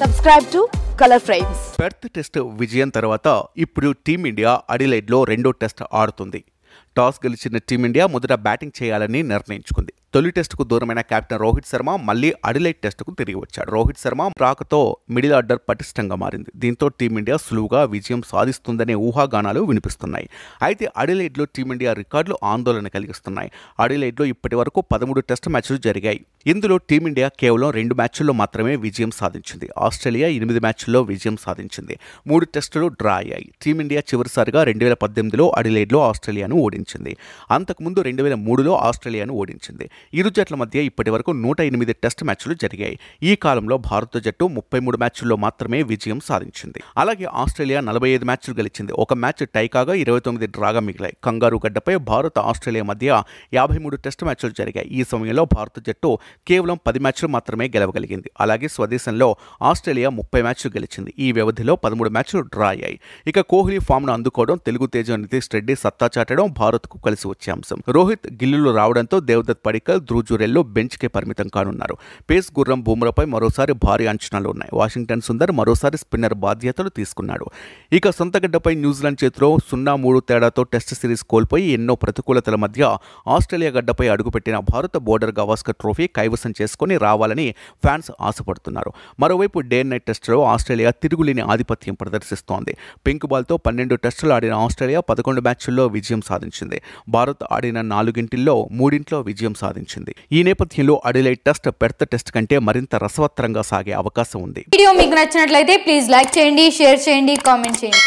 Subscribe to Color Frames. Perth test విజయం తర్వాత ఇప్పుడు టీమిండియా అడిలైడ్లో రెండో టెస్ట్ ఆడుతుంది. టాస్ గెలిచిన టీమిండియా మొదట బ్యాటింగ్ చేయాలని నిర్ణయించుకుంది. తొలి టెస్టుకు దూరమైన కెప్టెన్ రోహిత్ శర్మ మళ్లీ అడిలైడ్ టెస్టుకు తిరిగి వచ్చాడు. రోహిత్ శర్మ రాకతో మిడిల్ ఆర్డర్ పటిష్టంగా మారింది. దీంతో టీమిండియా సులువుగా విజయం సాధిస్తుందనే ఊహాగానాలు వినిపిస్తున్నాయి. అయితే అడిలైడ్లో టీమిండియా రికార్డులు ఆందోళన కలిగిస్తున్నాయి. అడిలైడ్లో ఇప్పటి వరకు 13 టెస్ట్ మ్యాచ్లు జరిగాయి. ఇందులో టీమిండియా కేవలం 2 మ్యాచ్ల్లో మాత్రమే విజయం సాధించింది. ఆస్ట్రేలియా 8 మ్యాచ్ల్లో విజయం సాధించింది. 3 టెస్టులు డ్రా అయ్యాయి. టీమిండియా చివరిసారిగా 2018లో అడిలైడ్లో ఆస్ట్రేలియాను ఓడించింది. అంతకుముందు 2003లో ఆస్ట్రేలియాను ఓడించింది. ఇరు జట్ల మధ్య ఇప్పటి వరకు 108 టెస్ట్ మ్యాచ్లు జరిగాయి. ఈ కాలంలో భారత జట్టు 33 మ్యాచ్ల్లో మాత్రమే విజయం సాధించింది. అలాగే ఆస్ట్రేలియా 45 మ్యాచ్లు గెలిచింది. ఒక మ్యాచ్ టై కాగా 29 డ్రాగా మిగిలాయి. కంగారు గడ్డపై భారత ఆస్ట్రేలియా మధ్య 53 టెస్ట్ మ్యాచ్లు జరిగాయి. ఈ సమయంలో భారత జట్టు కేవలం 10 మ్యాచ్లు మాత్రమే గెలవగలిగింది. అలాగే స్వదేశంలో ఆస్ట్రేలియా 30 మ్యాచ్లు గెలిచింది. ఈ వ్యవధిలో 13 మ్యాచ్లు డ్రా అయ్యాయి. ఇక కోహ్లీ ఫామ్ను అందుకోవడం, తెలుగు తేజం నితీష్ రెడ్డి సత్తా చాటడం భారత్కు కలిసి వచ్చే అంశం. రోహిత్ గిల్లులు రావడంతో దేవదత్ పడిక్కల్, ధ్రువ్ జురెల్లో బెంచ్కే పరిమితం కానున్నారు. పేస్ గుర్రం బూమ్రాపై మరోసారి భారీ అంచనాలు ఉన్నాయి. వాషింగ్టన్ సుందర్ మరోసారి స్పిన్నర్ బాధ్యతలు తీసుకున్నాడు. ఇక సొంత గడ్డపై న్యూజిలాండ్ చేతిలో 0-3 తేడాతో టెస్ట్ సిరీస్ కోల్పోయి ఎన్నో ప్రతికూలతల మధ్య ఆస్ట్రేలియా గడ్డపై అడుగుపెట్టిన భారత బోర్డర్ గవాస్కర్ ట్రోఫీ కైవసం చేసుకుని రావాలని ఫ్యాన్స్ ఆశపడుతున్నారు. మరోవైపు డే నైట్ టెస్టులో ఆస్ట్రేలియా తిరుగులేని ఆధిపత్యం ప్రదర్శిస్తోంది. పింక్ బాల్తో 12 టెస్టులు ఆడిన ఆస్ట్రేలియా 11 మ్యాచ్ల్లో విజయం సాధించింది. భారత్ ఆడిన 4 3 విజయం సాధించింది. ఈ నేపథ్యంలో అడిలైడ్ టెస్ట్ పెర్త్ టెస్ట్ కంటే మరింత రసవత్తరంగా సాగే అవకాశం ఉంది. వీడియో మీకు నచ్చినట్లయితే ప్లీజ్ లైక్ చేయండి, షేర్ చేయండి, కామెంట్ చేయండి.